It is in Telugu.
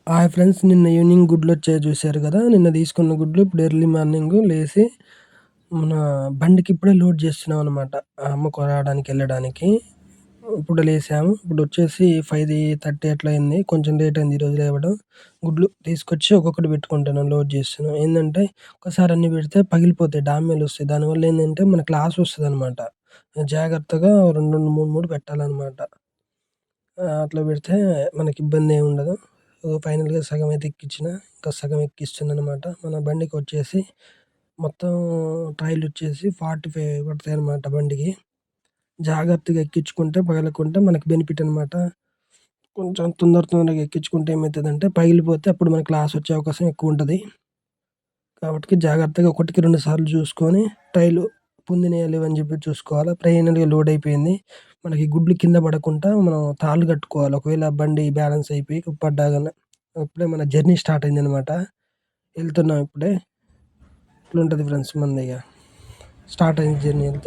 హాయ్ ఫ్రెండ్స్, నిన్న ఈవినింగ్ గుడ్లొచ్చాయి చూసారు కదా! నిన్న తీసుకున్న గుడ్లు ఇప్పుడు ఎర్లీ మార్నింగ్ లేసి మన బండికి ఇప్పుడే లోడ్ చేస్తున్నామనమాట. అమ్మకు రావడానికెళ్ళడానికి. ఇప్పుడే లేసాము. ఇప్పుడొచ్చేసి 5:30 అట్లా అయింది. కొంచెం లేట్ అయింది ఈరోజు లేవడం. గుడ్లు తీసుకొచ్చి ఒక్కొక్కటి పెట్టుకుంటున్నాం, లోడ్ చేస్తున్నాం. ఏందంటే ఒకసారి అన్ని పెడితే పగిలిపోతాయి, డామేలొస్తాయి. దానివల్ల ఏందంటే మనకి లాస్ వస్తదనమాట. జాగ్రత్తగా 2, 2, 3, 3 పెట్టాలనమాట. అట్లా పెడితే మనకి ఇబ్బందేముండదు. ఫైనల్‌గా సగం అయితే ఎక్కించిన. ఇంకా సగం ఎక్కిస్తున్నాననమాట. మన బండికొచ్చేసి మొత్తం టైర్లొచ్చేసి 45 పడతాయనమాట బండికి. జాగ్రత్తగా ఎక్కించుకుంటే పగలకుంటే మనకి బెనిఫిట్ అనమాట. కొంచెం తొందరగా ఎక్కించుకుంటే ఏమైతదంటే పగిలిపోతే అప్పుడు మనకి లాస్ వచ్చే అవకాశం ఎక్కువుంటది. కాబట్టి జాగ్రత్తగా ఒకటికి 2 సార్లు చూసుకొని టైర్లు పొందినయా లేవా అని చెప్పి చూసుకోవాలా. ఫైనల్‌గా లోడ్ అయిపోయింది. మనకి గుడ్లు కింద పడకుండా మనం తాళ్ళు కట్టుకోవాలి. ఒకవేళ బండి బ్యాలెన్స్ అయిపోయి పడ్డా గాని. ఇప్పుడే మన జర్నీ స్టార్ట్ అయిందనమాట. ఎళ్తున్నాం ఇప్పుడే. ఇట్లుంటది ఫ్రెండ్స్ మనదిగ. స్టార్ట్ అయింది జర్నీ, ఎళ్తున్నాం.